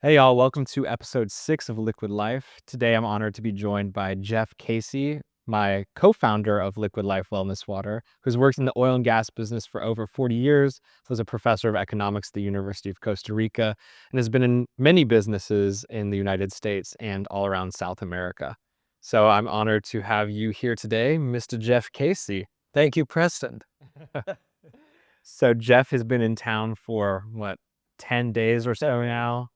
Hey y'all, welcome to episode 6 of Liquid Life. Today I'm honored to be joined by Jeff Casey, my co-founder of Liquid Life Wellness Water, who's worked in the oil and gas business for over 40 years, was a professor of economics at the University of Costa Rica, and has been in many businesses in the United States and all around South America. So I'm honored to have you here today, Mr. Jeff Casey. Thank you, Preston. So Jeff has been in town for 10 days or so now.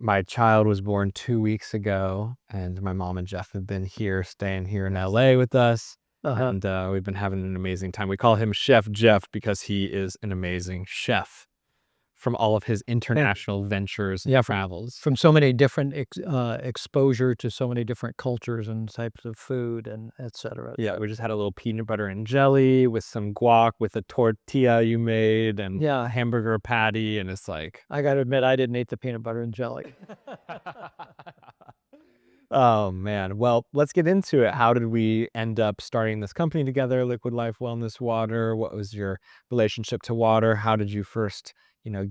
My child was born 2 weeks ago, and my mom and Jeff have been here, staying here in LA with us, Uh-huh. and we've been having an amazing time. We call him Chef Jeff because he is an amazing chef from all of his international ventures and Yeah, travels. from so many different exposure to so many different cultures and types of food and et cetera. Yeah, we just had a little peanut butter and jelly with some guac with a tortilla you made and a Yeah, hamburger patty, and it's like I got to admit, I didn't eat the peanut butter and jelly. Oh man. Well, let's get into it. How did we end up starting this company together, Liquid Life Wellness Water? What was your relationship to water? How did you first,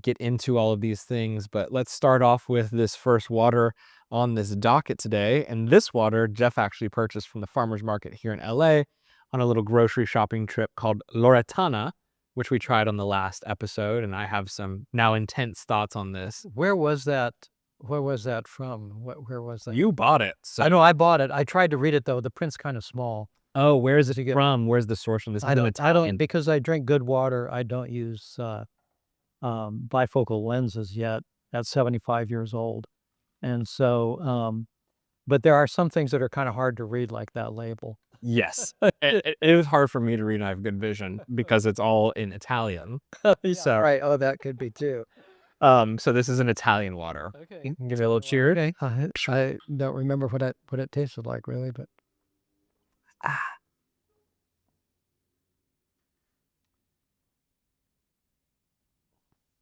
get into all of these things? But let's start off with this first water on this docket today. And this water, Jeff actually purchased from the farmer's market here in LA on a little grocery shopping trip called Loretana, which we tried on the last episode. And I have some now intense thoughts on this. Where was that? Where was that from? Where was that? You bought it. So I know I bought it. I tried to read it though. The print's kind of small. Oh, where is it To get, from? Where's the source from? This is I an don't. I don't Italian. because I drink good water. I don't use bifocal lenses yet. At 75 years old, and so but there are some things that are kind of hard to read, like that label. Yes. It was hard for me to read, and I have good vision because it's all in Italian. Yeah, So, right. Oh, that could be too. so this is an Italian water. Okay. Give it a little cheers. Okay. I don't remember what it tasted like really, but Ah,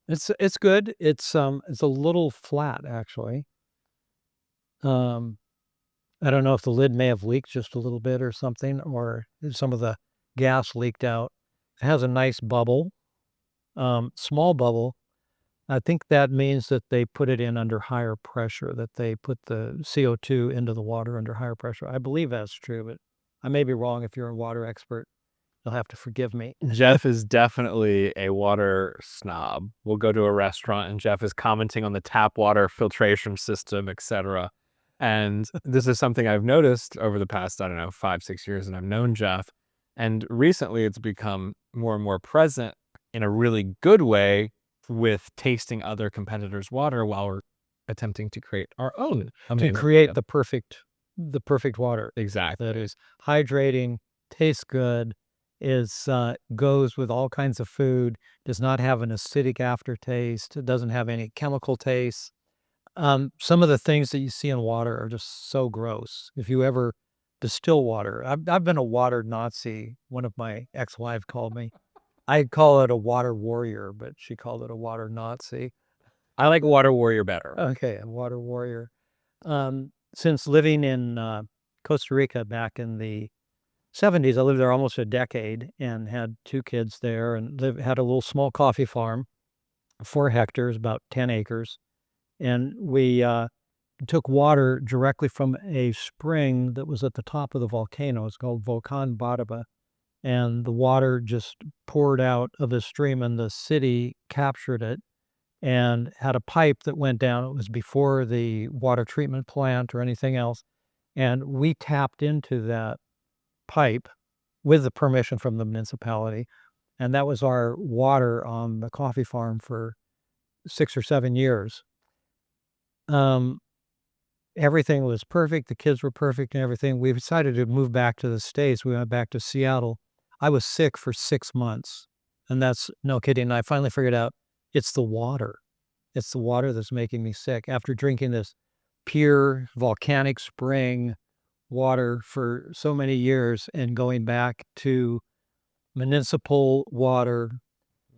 it's good. It's a little flat actually. Um, I don't know if the lid may have leaked just a little bit or something, or some of the gas leaked out. It has a nice bubble, small bubble. I think that means that they put it in under higher pressure, that they put the CO2 into the water under higher pressure. I believe that's true, but I may be wrong. If you're a water expert, you'll have to forgive me. Jeff is definitely a water snob. We'll go to a restaurant and Jeff is commenting on the tap water filtration system, etc. And this is something I've noticed over the past, I don't know, 5, 6 years, and I've known Jeff. And recently it's become more and more present in a really good way with tasting other competitors' water while we're attempting to create our own. To create the perfect water Exactly. that is hydrating, tastes good, is goes with all kinds of food, does not have an acidic aftertaste, it doesn't have any chemical taste. Some of the things that you see in water are just so gross. If you ever distill water, I've been a water Nazi. One of my ex-wife called me. I call it a water warrior, but she called it a water Nazi. I like Water Warrior better. Okay, a water warrior. Since living in Costa Rica back in the 70s, I lived there almost a decade and had 2 kids there and had a little small coffee farm, 4 hectares, about 10 acres. And we took water directly from a spring that was at the top of the volcano. It's called Volcan Baraba. And the water just poured out of the stream, and the city captured it and had a pipe that went down. It was before the water treatment plant or anything else. And we tapped into that pipe with the permission from the municipality. And that was our water on the coffee farm for 6 or 7 years. Um, Everything was perfect. The kids were perfect and everything. We decided to move back to the States. We went back to Seattle. I was sick for 6 months. And that's no kidding. And I finally figured out it's the water. It's the water that's making me sick. After drinking this pure volcanic spring water for so many years and going back to municipal water.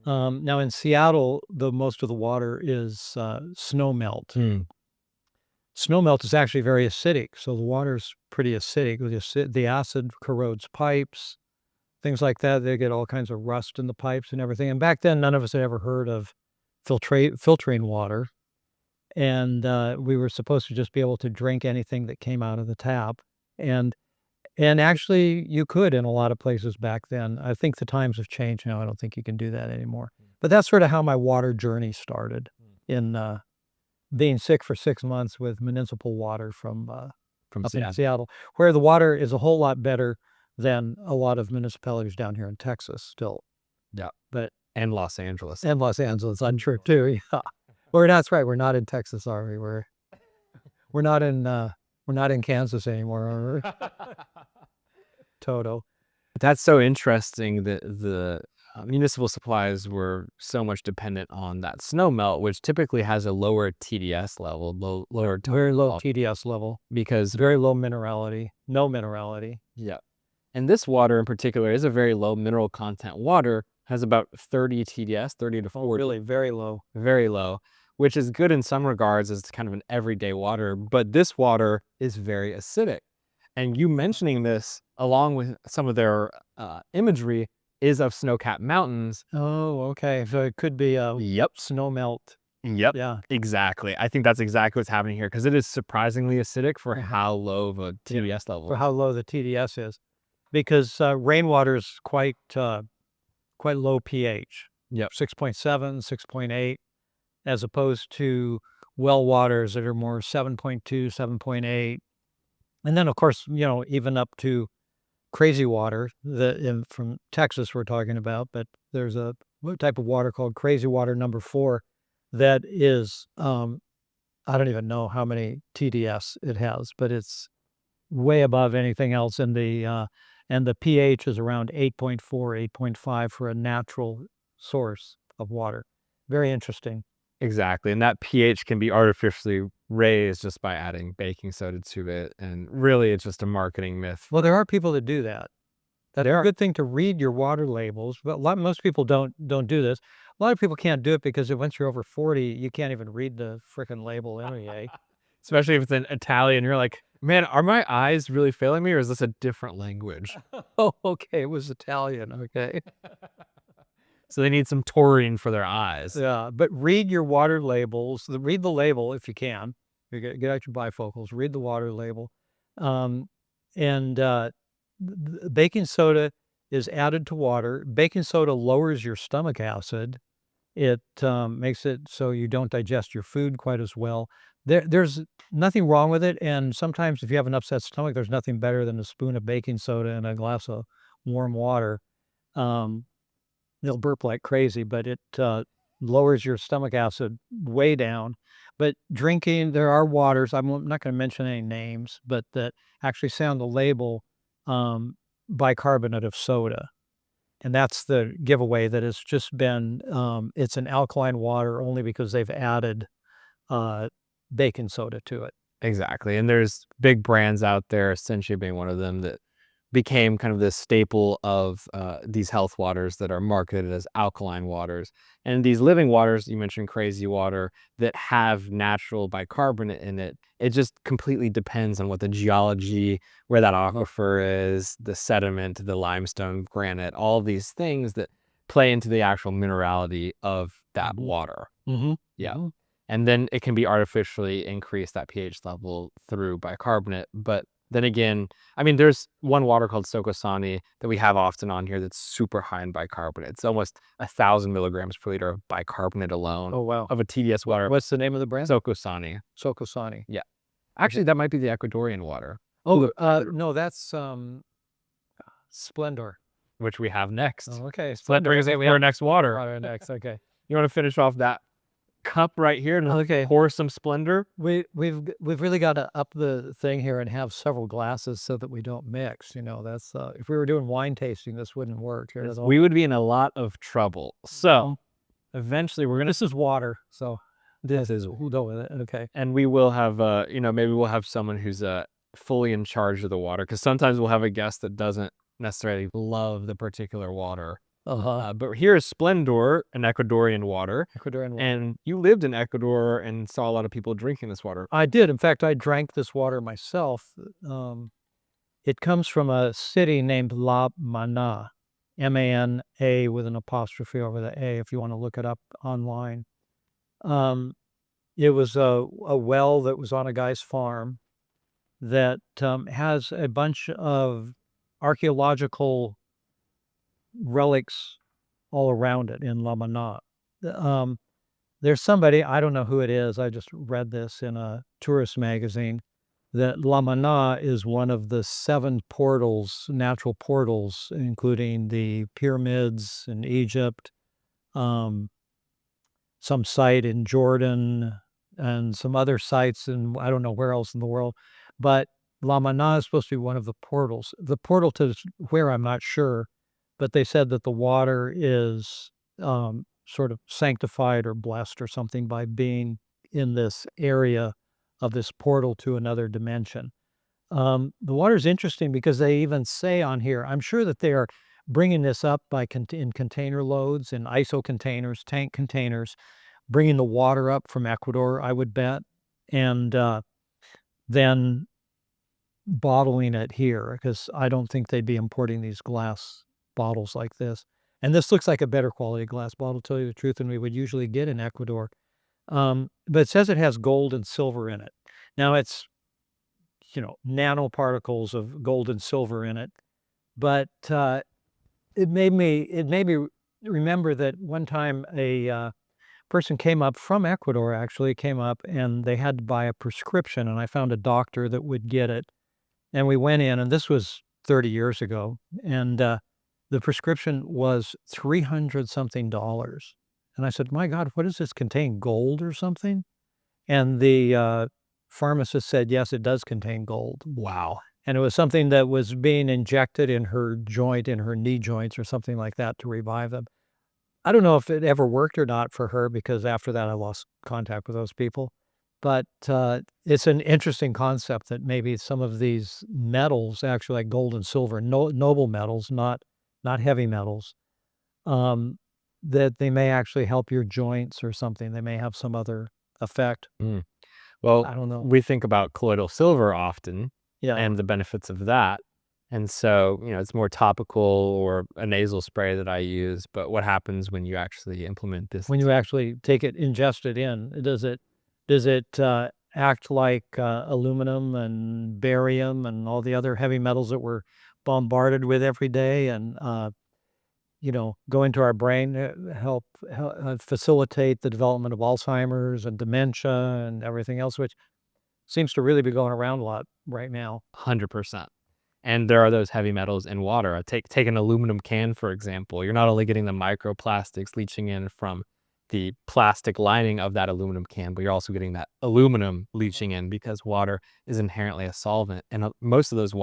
Now in Seattle, the most of the water is snow melt. Mm. Snow melt is actually very acidic, so the water's pretty acidic. The acid corrodes pipes, things like that. They get all kinds of rust in the pipes and everything. And back then, none of us had ever heard of filtering water. and we were supposed to just be able to drink anything that came out of the tap, and actually you could in a lot of places back then. I think the times have changed now. I don't think you can do that anymore. But that's sort of how my water journey started, in being sick for 6 months with municipal water from From up in Seattle. Seattle, where the water is a whole lot better than a lot of municipalities down here in Texas still. Yeah. But And Los Angeles. and Los Angeles, I'm sure too, yeah. That's right, we're not in Texas, are we? We're not in, we're not in Kansas anymore, are we? Toto. That's so interesting that the municipal supplies were so much dependent on that snow melt, which typically has a lower TDS level, lower Very low total, TDS level, because very low minerality, no minerality. yeah, and this water in particular is a very low mineral content water, has about 30 TDS, 30 to Oh, 40, really, very low. very low, which is good in some regards as kind of an everyday water, but this water is very acidic. And you mentioning this, along with some of their imagery, is of snow-capped mountains. Oh, okay, so it could be a Yep. snow melt. Yep. Yeah. Exactly. I think that's exactly what's happening here because it is surprisingly acidic for Uh-huh. how low of a Yeah, TDS for level. how low the TDS is. Because, rainwater is quite low pH, Yep. 6.7, 6.8, as opposed to well waters that are more 7.2, 7.8. And then, of course, even up to crazy water from Texas we're talking about, but there's a type of water called crazy water number 4 that is, I don't even know how many TDS it has, but it's way above anything else, and the pH is around 8.4, 8.5 for a natural source of water. Very interesting. Exactly. And that pH can be artificially raised just by adding baking soda to it. And really, it's just a marketing myth. Well, there are people that do that. That's There a are. good thing to read your water labels, but most people don't do this. A lot of people can't do it because once you're over 40, you can't even read the frickin' label anyway. Especially if it's in Italian, you're like, man, are my eyes really failing me or is this a different language? Oh, okay, it was Italian, okay. So they need some taurine for their eyes. Yeah, but read your water labels, read the label if you can. You get out your bifocals, read the water label. Um, and baking soda is added to water. Baking soda lowers your stomach acid. It makes it so you don't digest your food quite as well. There's nothing wrong with it. And sometimes if you have an upset stomach, there's nothing better than a spoon of baking soda and a glass of warm water. Um, They'll burp like crazy, but it lowers your stomach acid way down. But drinking, there are waters, I'm not going to mention any names, but that actually say on the label, bicarbonate of soda. And that's the giveaway that it's just been, it's an alkaline water only because they've added uh, baking soda to it. Exactly. And there's big brands out there, essentially being one of them, that became kind of this staple of these health waters that are marketed as alkaline waters. And these living waters, you mentioned crazy water, that have natural bicarbonate in it. It just completely depends on what the geology, where that aquifer is, the sediment, the limestone, granite, all of these things that play into the actual minerality of that Mhm. water. Mhm. Yeah. Mhm. And then it can be artificially increase that pH level through bicarbonate. But then again, I mean, there's one water called Sokosani that we have often on here that's super high in bicarbonate. It's almost 1,000 milligrams per liter of bicarbonate alone Oh, wow. of a TDS water. What's the name of the brand? Sokosani. Sokosani. Yeah. Okay. Actually, that might be the Ecuadorian water. Oh, Look, no, that's Splendor. which we have next. Oh, okay, So that Splendor. brings us Okay, we to our have next water. water next. Okay. You want to finish off that cup right here and Okay. pour some Splendor? We've really got to up the thing here and have several glasses so that we don't mix. That's if we were doing wine tasting, this wouldn't work here at all. We would be in a lot of trouble. So eventually we're going to, This is water, so this is, we'll go with it. Okay. and we will have, maybe we'll have someone who's fully in charge of the water because sometimes we'll have a guest that doesn't necessarily love the particular water. But here is Splendor, an Ecuadorian water. Ecuadorian water. And you lived in Ecuador and saw a lot of people drinking this water. I did. In fact, I drank this water myself. It comes from a city named La Mana, Mana with an apostrophe over the A if you want to look it up online. Um, It was a well that was on a guy's farm that, has a bunch of archaeological relics all around it in La Manna. There's somebody, I don't know who it is, I just read this in a tourist magazine, that La Manna is one of the 7 portals, natural portals, including the pyramids in Egypt, um, some site in Jordan, and some other sites in I don't know where else in the world, but La Manna is supposed to be one of the portals. The portal to where I'm not sure, but they said that the water is, sort of sanctified or blessed or something by being in this area of this portal to another dimension. The water is interesting because they even say on here, I'm sure that they are bringing this up by in container loads, in ISO containers, tank containers, bringing the water up from Ecuador, I would bet, and, then bottling it here, because I don't think they'd be importing these glass bottles like this. And this looks like a better quality glass bottle, to tell you the truth, than we would usually get in Ecuador. But it says it has gold and silver in it. Now it's, nanoparticles of gold and silver in it, but, it made me remember that one time a person came up from Ecuador, actually came up, and they had to buy a prescription, and I found a doctor that would get it, and we went in, and this was 30 years ago, and, the prescription was 300 something dollars, and I said, "My god, what does this contain, gold or something?" And the, pharmacist said, "Yes, it does contain gold." Wow. And it was something that was being injected in her knee joints or something like that to revive them. I don't know if it ever worked or not for her, because after that I lost contact with those people. But, it's an interesting concept that maybe some of these metals, actually like gold and silver, noble metals, not heavy metals, um, that they may actually help your joints or something. They may have some other effect. Mm. Well, I don't know. we think about colloidal silver often Yeah. and the benefits of that. And so, it's more topical or a nasal spray that I use. But what happens when you actually implement this? When you actually take it, ingest it in, does it act like, aluminum and barium and all the other heavy metals that we're bombarded with every day, and, go into our brain, help facilitate the development of Alzheimer's and dementia and everything else, which seems to really be going around a lot right now. 100%. And there are those heavy metals in water. Take an aluminum can, for example. You're not only getting the microplastics leaching in from the plastic lining of that aluminum can, but you're also getting that aluminum leaching in because water is inherently a solvent. And most of those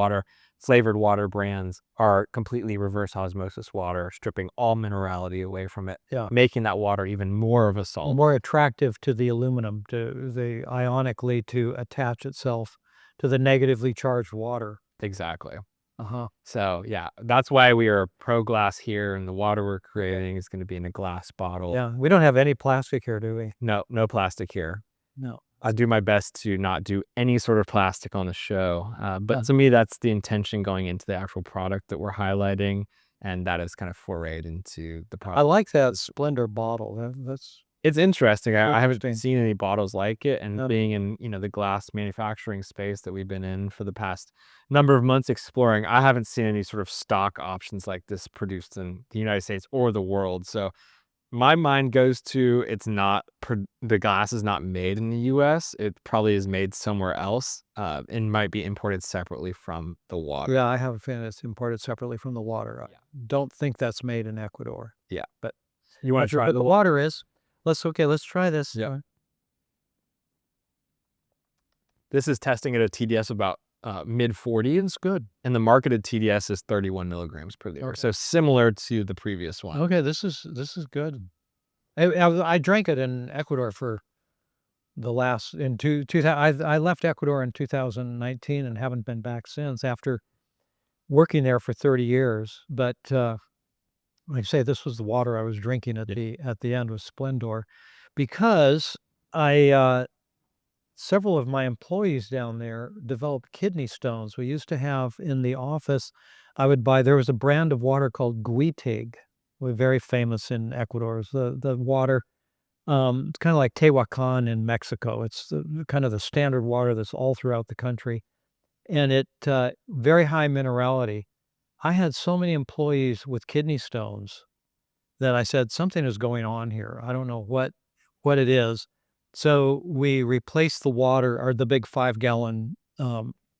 flavored water brands are completely reverse osmosis water, stripping all minerality away from it, Yeah. making that water even more of a solvent. More attractive to the aluminum, to the ionically to attach itself to the negatively charged water. Exactly. Uh-huh. So, yeah, that's why we are pro glass here, and the water we're creating is gonna be in a glass bottle. Yeah, we don't have any plastic here, do we? No, no plastic here. No. I do my best to not do any sort of plastic on the show, Yeah. but to me, that's the intention going into the actual product that we're highlighting, and that is kind of forayed into the I product. like that Splendor bottle, that's It's interesting. I haven't interesting. seen any bottles like it, and Yeah. being in, the glass manufacturing space that we've been in for the past number of months exploring, I haven't seen any sort of stock options like this produced in the United States or the world. So my mind goes to it's not the glass is not made in the US. It probably is made somewhere else, and might be imported separately from the water. Yeah, I have a feeling it's imported separately from the water. I Yeah. don't think that's made in Ecuador, Yeah. but You wanna not sure, try but the the wa water is. Let's try this. Yeah. This is testing at a TDS about, mid-40, and it's good. And the marketed TDS is 31 milligrams per liter, Okay. so similar to the previous one. Okay, this is good. I drank it in Ecuador for the last in two thou I left Ecuador in 2019 and haven't been back since after working there for 30 years, but, like I say, this was the water I was drinking at Yeah. the end with Splendor, because I, several of my employees down there developed kidney stones. We used to have in the office, there was a brand of water called Guitig, very famous in Ecuador. It's the water, It's kinda like Tehuacan in Mexico. It's the kind of the standard water that's all throughout the country, and very high minerality. I had so many employees with kidney stones that I said, "Something is going on here. I don't know what it is." So, we replaced the water or the big 5-gallon,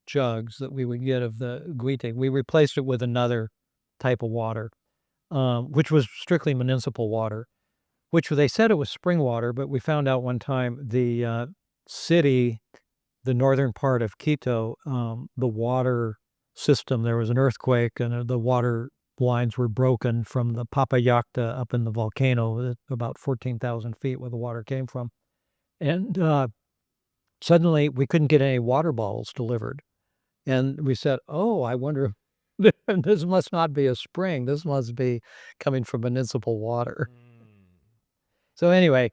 jugs that we would get of the Guite. We replaced it with another type of water, which was strictly municipal water, which they said it was spring water, but we found out one time city, the northern part of Quito, the water system, there was an earthquake and the water lines were broken from the Papayacta up in the volcano, about 14,000 feet where the water came from. And suddenly we couldn't get any water bottles delivered. And we said, "Oh, I wonder, this must not be a spring. This must be coming from municipal water." So anyway,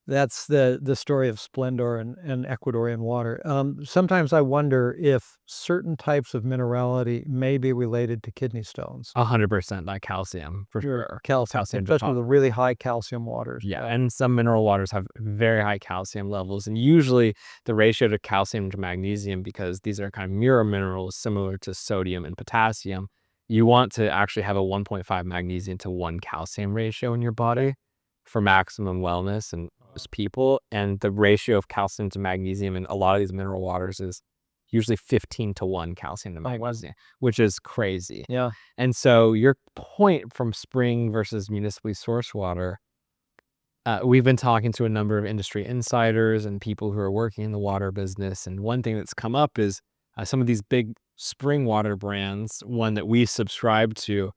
that's the story of Splendor and Ecuadorian water. Sometimes I wonder if certain types of minerality may be related to kidney stones. 100% like calcium, for Sure. sure. Calcium, Calcium especially depo the really high calcium waters. Yeah, Yeah. and some mineral waters have very high calcium levels, and usually the ratio to calcium to magnesium, because these are kind of mirror minerals similar to sodium and potassium, you want to actually have a 1.5 magnesium to 1 calcium ratio in your body for maximum wellness in most people, and the ratio of calcium to magnesium in a lot of these mineral waters is usually 15 to 1 calcium to Oh, wow. magnesium, which is crazy. Yeah. And so your point from spring versus municipally sourced water, we've been talking to a number of industry insiders and people who are working in the water business, and one thing that's come up is some of these big spring water brands, one that we subscribe to,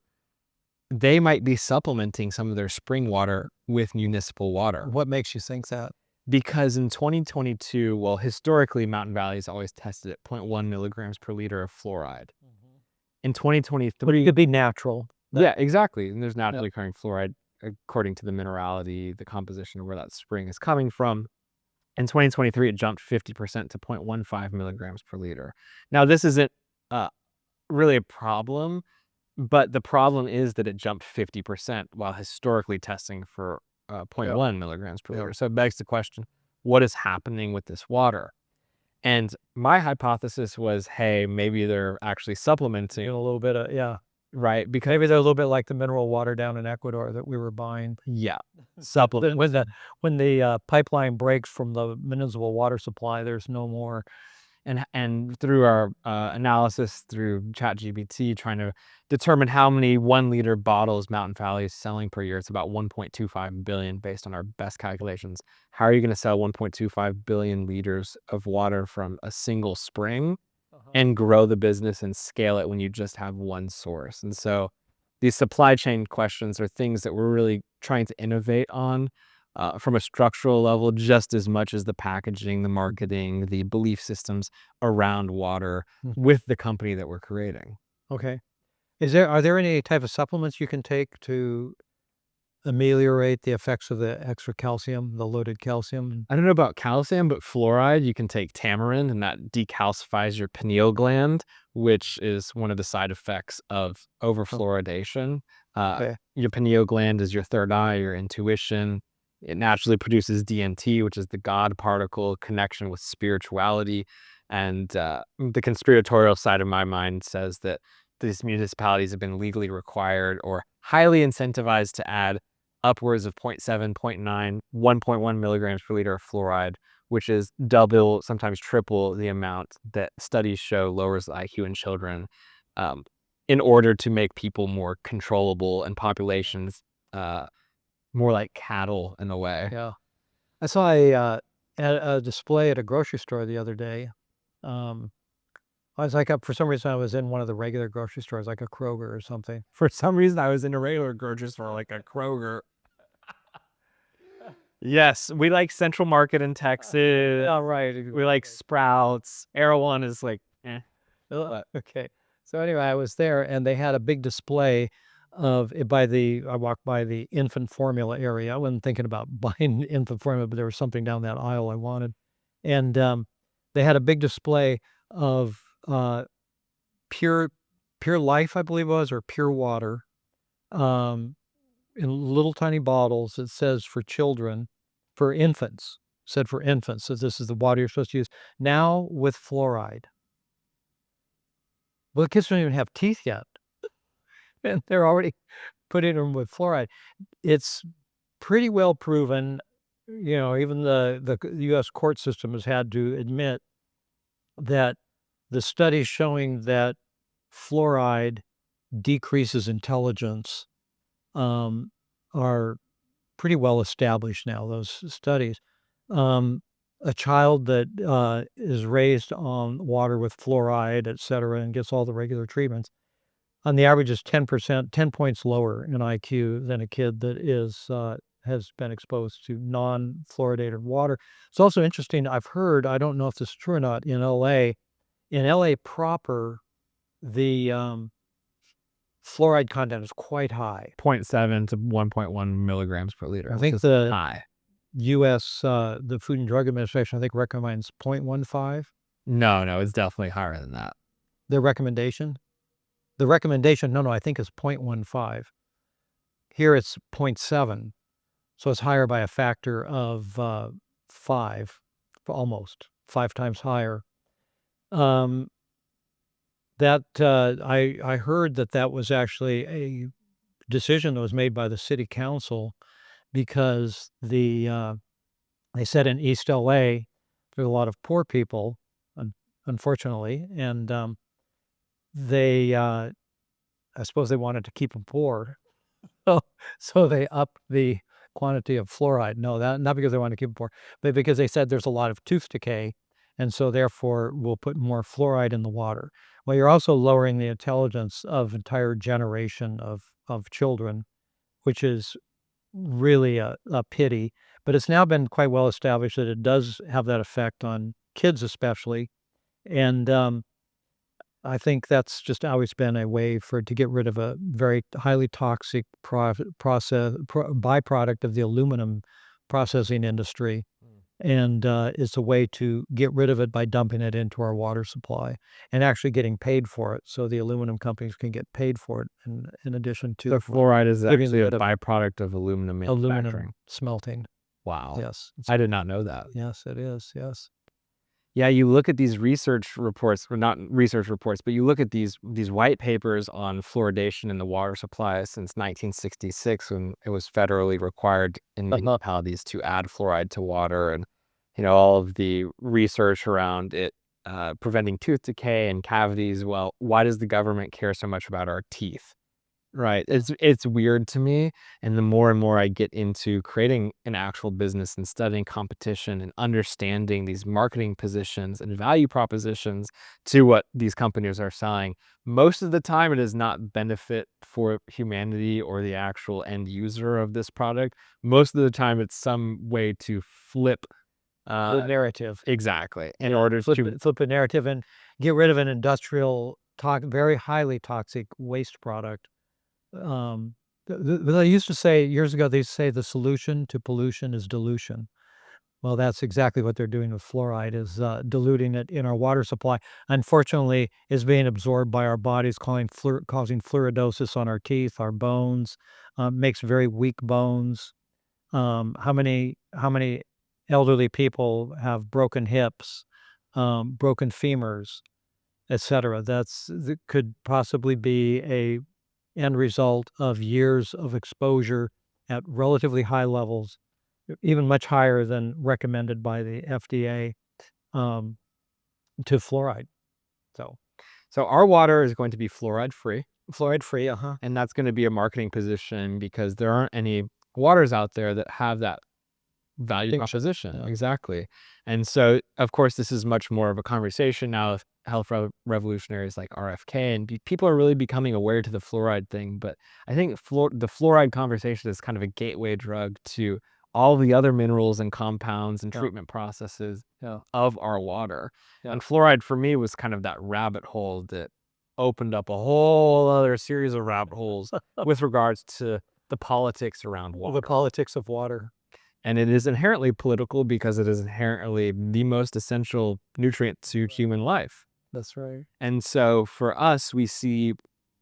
they might be supplementing some of their spring water with municipal water. What makes you think that? Because in 2022, well, historically, Mountain Valley's always tested at zero point 0.1 milligrams per liter of fluoride. In But it 2023, could be natural. yeah, exactly. And there's Yeah. naturally occurring fluoride according to the minerality, the composition of where that spring is coming from. In 2023, it jumped 50% to 0.15 milligrams per liter. Now, this isn't uh, really a problem, but the problem is that it jumped 50% while historically testing for zero point Yeah. 0.1 milligrams per Yeah. liter. So it begs the question, what is happening with this water? And my hypothesis was, hey, maybe they're actually supplementing, Get a little bit of, yeah. right? Because, Maybe they're a little bit like the mineral water down in Ecuador that we were buying. yeah, Then when the pipeline breaks from the municipal water supply, there's no more. and through our analysis through ChatGPT, trying to determine how many 1 liter bottles Mountain Valley is selling per year, it's about 1.25 billion based on our best calculations. How are you going to sell 1.25 billion liters of water from a single spring and grow the business and scale it when you just have one source? And so these supply chain questions are things that we're really trying to innovate on from a structural level, just as much as the packaging, the marketing, the belief systems around water Mhm. with the company that we're creating. Okay. Are there any type of supplements you can take to ameliorate the effects of the extra calcium, the loaded calcium? I don't know about calcium, but fluoride, you can take tamarind and that decalcifies your pineal gland, which is one of the side effects of Oh, overfluoridation. okay. Your pineal gland is your third eye, your intuition. It naturally produces DMT, which is the God particle connection with spirituality. And the conspiratorial side of my mind says that these municipalities have been legally required or highly incentivized to add upwards of 0.7, 0.9, 1.1 milligrams per liter of fluoride, which is double, sometimes triple the amount that studies show lowers the IQ in children, um, in order to make people more controllable and populations more like cattle in a way. Yeah. I saw a display at a grocery store the other day. Um, I was like, for some reason, I was in one of the regular grocery stores, like a Kroger or something. For some reason, I was in a regular grocery store like a Kroger. Yes, we like Central Market in Texas. Yeah, right. We like Sprouts. Erewhon is like, eh. But Okay. So anyway, I was there and they had a big display of it I walked by the infant formula area. I wasn't thinking about buying infant formula, but there was something down that aisle I wanted. And they had a big display of pure pure life, I believe it was, or pure water, um, in little tiny bottles. It says for children. for infants. Said for infants, so this is the water you're supposed to use. Now with fluoride. Well, the kids don't even have teeth yet, and they're already putting them with fluoride. It's pretty well proven, even the US court system has had to admit that the studies showing that fluoride decreases intelligence, are pretty well established now, those studies. A child that, is raised on water with fluoride, et cetera, and gets all the regular treatments, on the average is 10 points lower in IQ than a kid that has been exposed to non-fluoridated water. It's also interesting, I've heard, I don't know if this is true or not, in LA proper, the, fluoride content is quite high. zero point 0.7 to 1.1 milligrams per liter, I which think is the high. US, the Food and Drug Administration, I think, recommends 0.15, No, it's definitely higher than that. their recommendation. The recommendation, no, I think is 0.15. Here it's 0.7, so it's higher by a factor of 5, almost 5 times higher. That I heard that was actually a decision that was made by the city council because they said in East LA, there's a lot of poor people, unfortunately, and they I suppose they wanted to keep them poor. So so they upped the quantity of fluoride. No, that not because they wanted to keep them poor, but because they said there's a lot of tooth decay, and so therefore we'll put more fluoride in the water. Well, you're also lowering the intelligence of entire generation of children, which is really a pity. But it's now been quite well established that it does have that effect on kids especially, and I think that's just always been a way to get rid of a very highly toxic byproduct of the aluminum processing industry, Mm. and, it's a way to get rid of it by dumping it into our water supply and actually getting paid for it, so the aluminum companies can get paid for it in addition to So fluoride is getting actually a rid of byproduct of aluminum aluminum manufacturing. smelting. Wow. Yes, I did not know that. yes, it is, yes. Yeah, you look at these research reports, or not research reports, but you look at these white papers on fluoridation in the water supply since 1966 when it was federally required in Uh-huh. municipalities to add fluoride to water, and all of the research around it preventing tooth decay and cavities. Well, why does the government care so much about our teeth? Right. It's weird to me, and the more and more I get into creating an actual business and studying competition and understanding these marketing positions and value propositions to what these companies are selling, most of the time it is not benefit for humanity or the actual end user of this product. Most of the time it's some way to flip The uh narrative. exactly in Yeah, order to flip the narrative and get rid of an industrial very highly toxic waste product. They used to say years ago, they used to say the solution to pollution is dilution. Well, that's exactly what they're doing with fluoride is, diluting it in our water supply. Unfortunately, it's being absorbed by our bodies, causing fluoridosis on our teeth, our bones, makes very weak bones. How many elderly people have broken hips, broken femurs, etcetera? That could possibly be a end result of years of exposure at relatively high levels, even much higher than recommended by the FDA, um, to fluoride. So, so our water is going to be fluoride free. fluoride free, uh-huh. And that's gonna be a marketing position because there aren't any waters out there that have that value Distinction, proposition. yeah. Exactly. And so, of course, this is much more of a conversation now with health revolutionaries like RFK, and people are really becoming aware to the fluoride thing. But I think the fluoride conversation is kind of a gateway drug to all the other minerals and compounds and Yeah, treatment processes yeah, of our water. yeah. And fluoride for me was kind of that rabbit hole that opened up a whole other series of rabbit holes with regards to the politics around The water. politics of water. And it is inherently political because it is inherently the most essential nutrient to Right. human life. That's right. And so for us, we see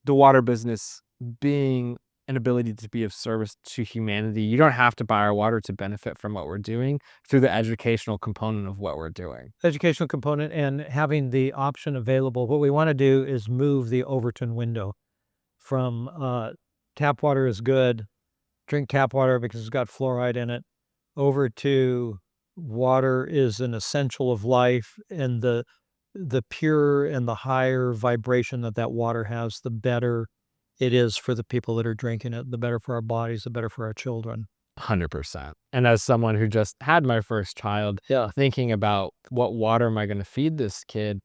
the water business being an ability to be of service to humanity. You don't have to buy our water to benefit from what we're doing through the educational component of what we're doing. Educational component and having the option available. What we wanna do is move the Overton window from, tap water is good, drink tap water because it's got fluoride in it, over to water is an essential of life, and the pure and the higher vibration that that water has, the better it is for the people that are drinking it, the better for our bodies, the better for our children. 100%. And as someone who just had my first child, Yeah. thinking about what water am I going to feed this kid?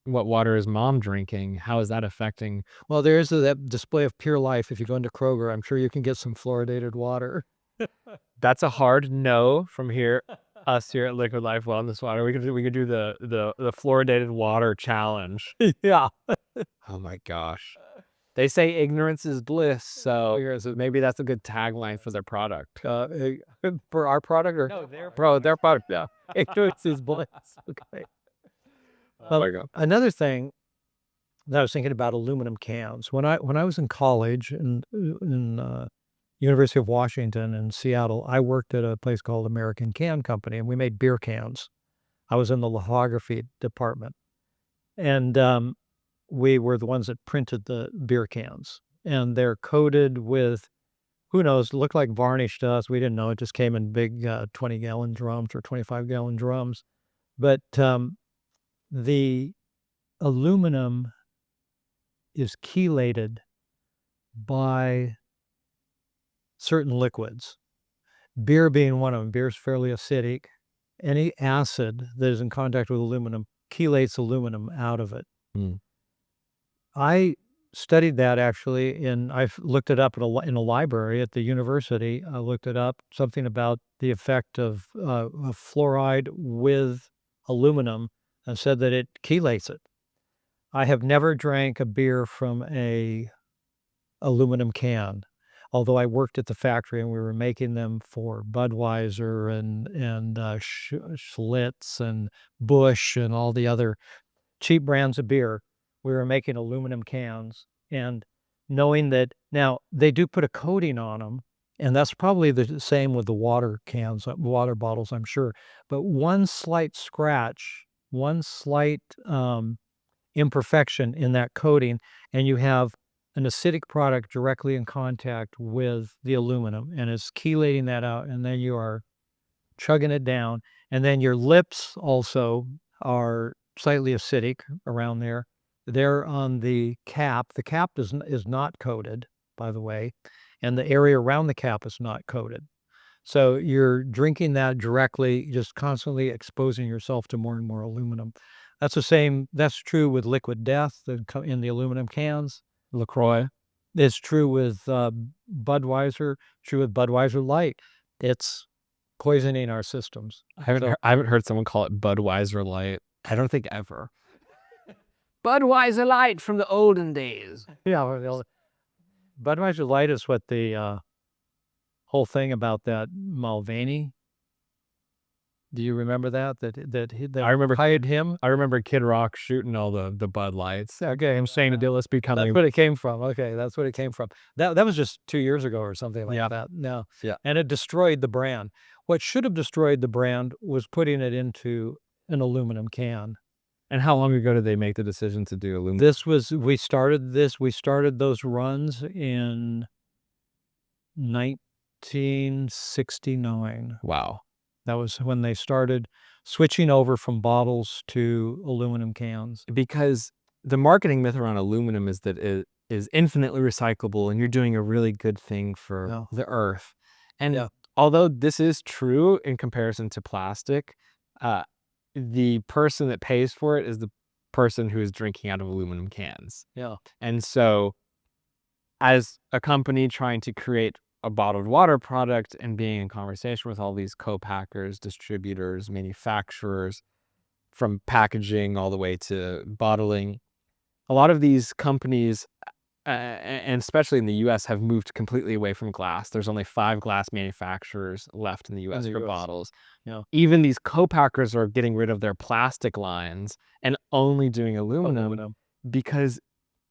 What water is mom drinking? How is that affecting? Well, there is that display of pure life. If you go into Kroger, I'm sure you can get some fluoridated water. That's a hard no from here, us here at Liquid Life Wellness Water. We could do the fluoridated water challenge. Yeah. Oh my gosh. They say ignorance is bliss, so maybe that's a good tagline for their product. For our product or No, their bro, their product, yeah. Ignorance is bliss. Okay. Oh my god. Another thing that I was thinking about aluminum cans. When I was in college in University of Washington in Seattle, I worked at a place called American Can Company, and we made beer cans. I was in the lithography department, and we were the ones that printed the beer cans, and they're coated with who knows, looked like varnish to us. We didn't know. It just came in big 20-gallon drums or 25-gallon drums. But the aluminum is chelated by certain liquids, beer being one of them. Beer is fairly acidic. Any acid that is in contact with aluminum chelates aluminum out of it. Mm. I studied that actually, and I've looked it up in a library at the university. I looked it up, something about the effect of fluoride with aluminum, and said that it chelates it. I have never drank a beer from a aluminum can, although I worked at the factory and we were making them for Budweiser and Schlitz and Busch and all the other cheap brands of beer. We were making aluminum cans, and knowing that now they do put a coating on them, and that's probably the same with the water cans, water bottles, I'm sure. But one slight scratch, one slight imperfection in that coating, and you have an acidic product directly in contact with the aluminum, and it's chelating that out, and then you are chugging it down, and then your lips also are slightly acidic around there. They're on the cap. The cap is not coated, by the way, and the area around the cap is not coated. So you're drinking that directly, just constantly exposing yourself to more and more aluminum. That's true with Liquid Death in the aluminum cans. LaCroix. It's true with Budweiser, true with Budweiser Light. It's poisoning our systems. I haven't heard someone call it Budweiser Light. I don't think ever. Budweiser Light from the olden days. Yeah, well, Budweiser Light is what the whole thing about that Mulvaney. Do you remember that? That I remember hired him? I remember Kid Rock shooting all the Bud Lights. Okay, I'm saying that let's becoming. that's what it came from. Okay, that's what it came from. That was just 2 years ago or something like Yeah. that. No. Yeah. And it destroyed the brand. What should have destroyed the brand was putting it into an aluminum can. And how long ago did they make the decision to do aluminum? We started those runs in 1969. Wow. That was when they started switching over from bottles to aluminum cans. Because the marketing myth around aluminum is that it is infinitely recyclable and you're doing a really good thing for Yeah. the earth. And Yeah. although this is true in comparison to plastic, the person that pays for it is the person who is drinking out of aluminum cans. Yeah. And so as a company trying to create a bottled water product and being in conversation with all these co-packers, distributors, manufacturers, from packaging all the way to bottling, a lot of these companies, and especially in the US, have moved completely away from glass. There's only 5 glass manufacturers left in the US for bottles. Yeah. Even these co-packers are getting rid of their plastic lines and only doing aluminum. Because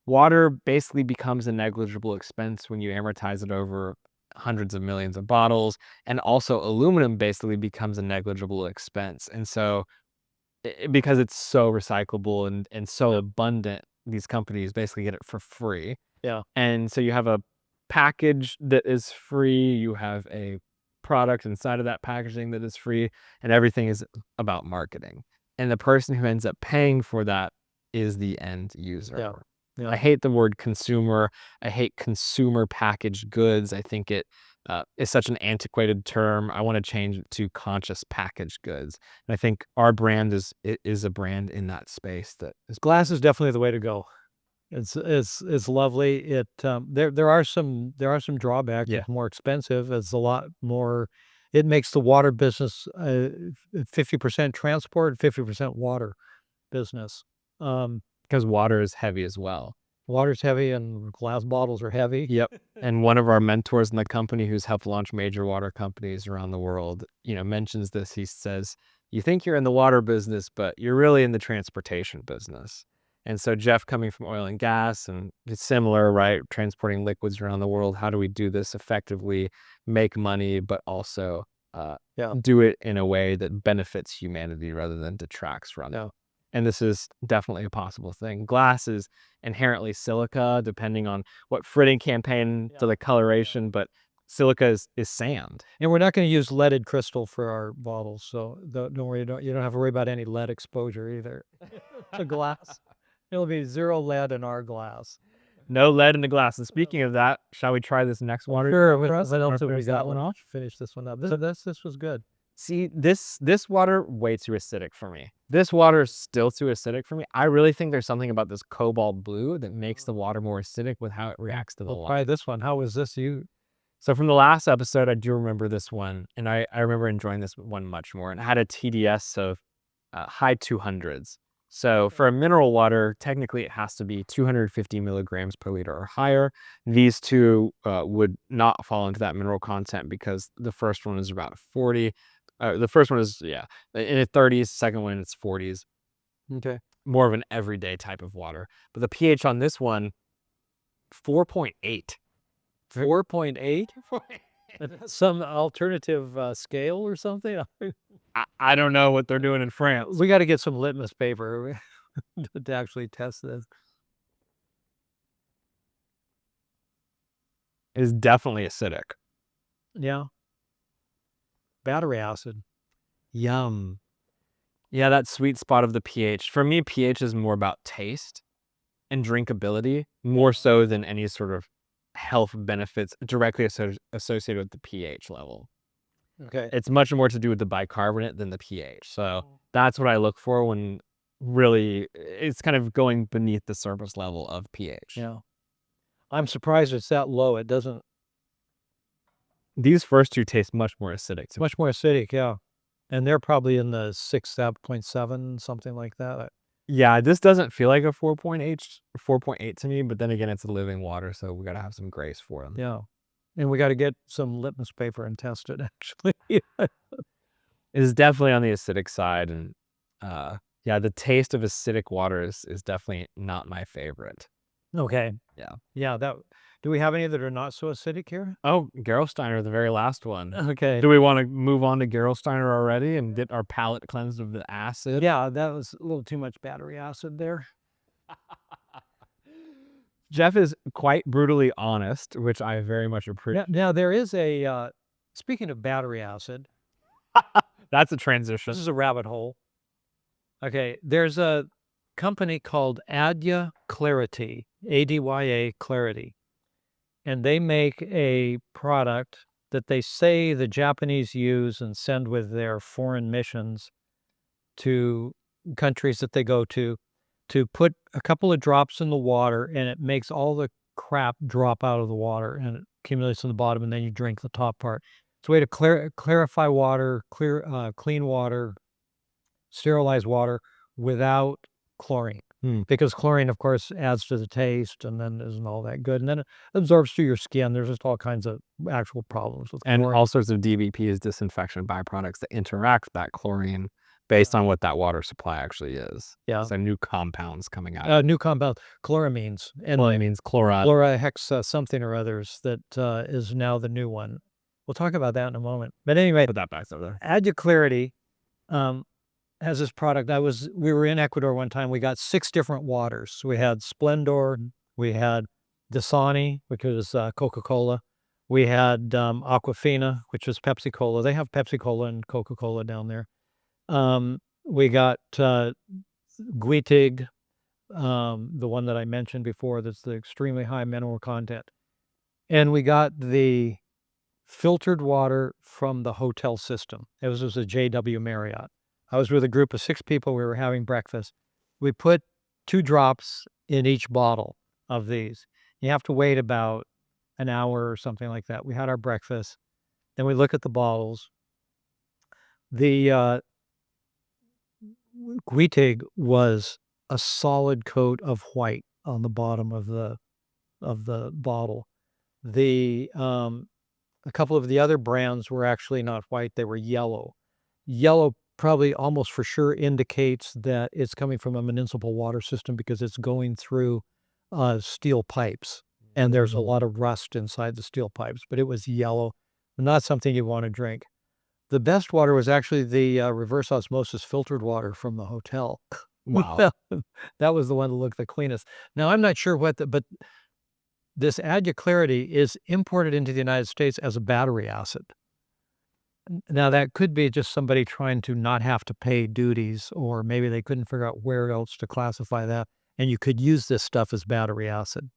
Water basically becomes a negligible expense when you amortize it over hundreds of millions of bottles, and also aluminum basically becomes a negligible expense. And so, because it's so recyclable and so abundant, these companies basically get it for free. Yeah. And so you have a package that is free, you have a product inside of that packaging that is free, and everything is about marketing. And the person who ends up paying for that is the end user. Yeah. I Yeah. hate the word consumer. I hate consumer packaged goods. I think it is such an antiquated term. I want to change it to conscious packaged goods. And I think our brand is a brand in that space that is. Glass is definitely the way to go. It's lovely. There are some drawbacks. Yeah. It's more expensive. It's a lot more. It makes the water business 50% transport, 50% water business. Um, Because water is heavy as well. Water's heavy and glass bottles are heavy. Yep. And one of our mentors in the company who's helped launch major water companies around the world, mentions this. He says, "You think you're in the water business, but you're really in the transportation business." And so Jeff, coming from oil and gas, and it's similar, right? Transporting liquids around the world. How do we do this effectively, make money, but also Yeah. do it in a way that benefits humanity rather than detracts from it? Yeah. And this is definitely a possible thing. Glass is inherently silica, depending on what fritting campaign to the coloration, but silica is sand. And we're not gonna use leaded crystal for our bottles, so don't worry, you don't have to worry about any lead exposure either. The glass, it'll be 0 lead in our glass. No lead in the glass. And speaking of that, shall we try this next water? Sure, for us? what Wanna else have we finish got? that one off? Finish this one up. This was good. See, this water, way too acidic for me. This water is still too acidic for me. I really think there's something about this cobalt blue that makes the water more acidic with how it reacts to the We'll light. try this one. How was this? So from the last episode, I do remember this one, and I remember enjoying this one much more. And it had a TDS of high 200s. So for a mineral water, technically it has to be 250 milligrams per liter or higher. These two would not fall into that mineral content because the first one is about 40. The first one is, yeah, in its 30s, second one in its 40s. Okay. More of an everyday type of water. But the pH on this one, 4.8. 4.8? Some alternative scale or something? I don't know what they're doing in France. We gotta get some litmus paper to actually test this. It is definitely acidic. Yeah. Battery acid. Yum. Yeah, that sweet spot of the pH. For me, pH is more about taste and drinkability, more so than any sort of health benefits directly associated with the pH level. Okay. It's much more to do with the bicarbonate than the pH. So that's what I look for when really it's kind of going beneath the surface level of pH. Yeah. I'm surprised it's that low. It doesn't. These first two taste much more acidic to me. Much more acidic, yeah. And they're probably in the 6.7, something like that. Yeah, this doesn't feel like a 4.8 to me, but then again, it's a living water, so we gotta have some grace for them. Yeah. And we gotta get some litmus paper and test it, actually. It is definitely on the acidic side, and yeah, the taste of acidic water is definitely not my favorite. Okay. Yeah. Yeah, do we have any that are not so acidic here? Oh, Gerolsteiner, the very last one. Okay. Do we want to move on to Gerolsteiner already and get our palate cleansed of the acid? Yeah, that was a little too much battery acid there. Jeff is quite brutally honest, which I very much appreciate. Now there is a, speaking of battery acid, That's a transition. this is a rabbit hole. Okay, there's a company called Adya Clarity, ADYA Clarity, and they make a product that they say the Japanese use and send with their foreign missions to countries that they go to put a couple of drops in the water, and it makes all the crap drop out of the water, and it accumulates on the bottom, and then you drink the top part. It's a way to clarify water, clean water, sterilize water without chlorine. Because chlorine, of course, adds to the taste and then isn't all that good. And then it absorbs through your skin. There's just all kinds of actual problems with And chlorine. all sorts of DBPs, disinfection byproducts that interact with that chlorine based on what that water supply actually is. Yeah. So new compounds coming out. New compound, chloramines, and Means chloride. chlorohex something or others that is now the new one. We'll talk about that in a moment. But anyway, Put that back over there. Add to Clarity has this product. We were in Ecuador one time. We got 6 different waters. We had Splendor, we had Dasani, which was Coca-Cola. We had Aquafina, which was Pepsi-Cola. They have Pepsi-Cola and Coca-Cola down there. We got Guitig, the one that I mentioned before, that's the extremely high mineral content. And we got the filtered water from the hotel system. It was a JW Marriott. I was with a group of 6 people. We were having breakfast. We put 2 drops in each bottle of these. You have to wait about an hour or something like that. We had our breakfast. Then we look at the bottles. The Guitig was a solid coat of white on the bottom of the bottle. A couple of the other brands were actually not white, they were yellow. Yellow probably almost for sure indicates that it's coming from a municipal water system because it's going through steel pipes, and there's a lot of rust inside the steel pipes, but it was yellow, not something you want to drink. The best water was actually the reverse osmosis filtered water from the hotel. Wow. That was the one that looked the cleanest. Now, I'm not sure but this Adya Clarity is imported into the United States as a battery acid. Now, that could be just somebody trying to not have to pay duties, or maybe they couldn't figure out where else to classify that, and you could use this stuff as battery acid.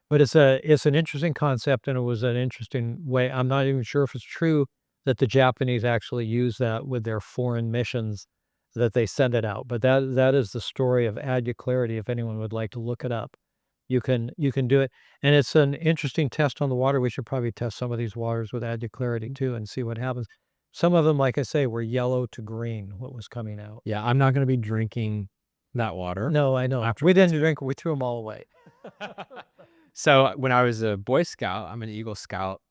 But it's an interesting concept, and it was an interesting way. I'm not even sure if it's true that the Japanese actually use that with their foreign missions, that they send it out. But that is the story of Adya Clarity, if anyone would like to look it up. You can do it, and it's an interesting test on the water. We should probably test some of these waters with Adya Clarity too and see what happens. Some of them, like I say, were yellow to green, what was coming out. Yeah, I'm not gonna be drinking that water. No, I know. After We didn't drink, we threw them all away. So when I was a Boy Scout, I'm an Eagle Scout.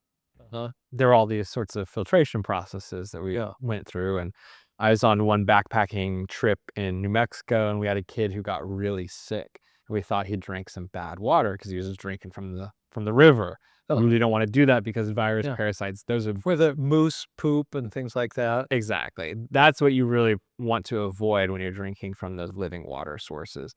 There were all these sorts of filtration processes that we Yeah. went through, and I was on one backpacking trip in New Mexico, and we had a kid who got really sick. And we thought he drank some bad water because he was just drinking from the river. We really don't want to do that because virus, Yeah. parasites, those are Where the moose poop and things like that. exactly. That's what you really want to avoid when you're drinking from those living water sources.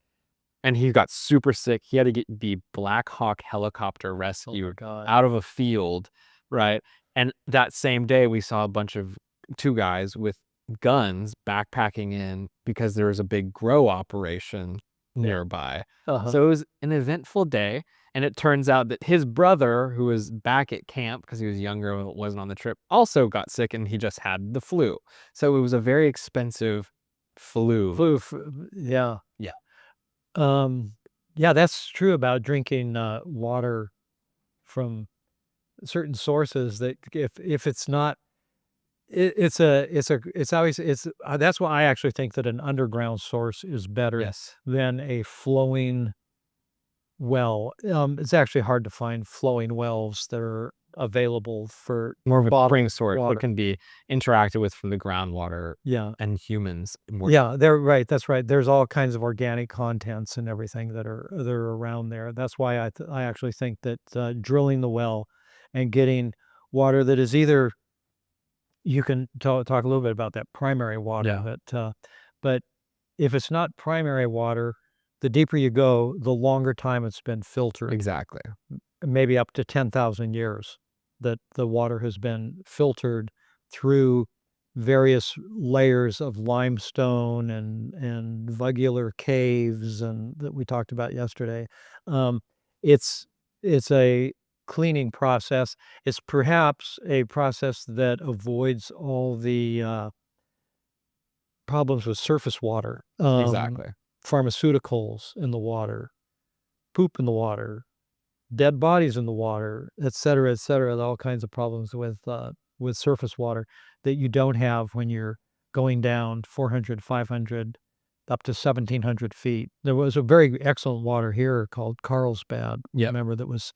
And he got super sick. He had to get the Black Hawk helicopter rescued God. out of a field, right? And that same day, we saw a bunch of 2 guys with guns backpacking in because there was a big grow operation nearby. So it was an eventful day, and it turns out that his brother, who was back at camp because he was younger and wasn't on the trip, also got sick, and he just had the flu. So it was a very expensive flu. Yeah. Yeah. Yeah, that's true about drinking water from certain sources, that if it's not, it's always, that's why I actually think that an underground source is better Yes. than a flowing well. It's actually hard to find flowing wells that are available for More of a bottled spring source water. that can be interacted with from the groundwater Yeah. and humans more. Yeah, they're right, that's right. There's all kinds of organic contents and everything that are around there. That's why I actually think that drilling the well and getting water that is either, you can talk a little bit about that primary water, Yeah. but if it's not primary water, the deeper you go, the longer time it's been filtered. Exactly. Maybe up to 10,000 years that the water has been filtered through various layers of limestone and vagular caves, and that we talked about yesterday. Um, it's a cleaning process. It's perhaps a process that avoids all the problems with surface water, Exactly. pharmaceuticals in the water, poop in the water, dead bodies in the water, et cetera, all kinds of problems with surface water that you don't have when you're going down 400, 500, up to 1,700 feet. There was a very excellent water here called Carlsbad. Yep. Remember, that was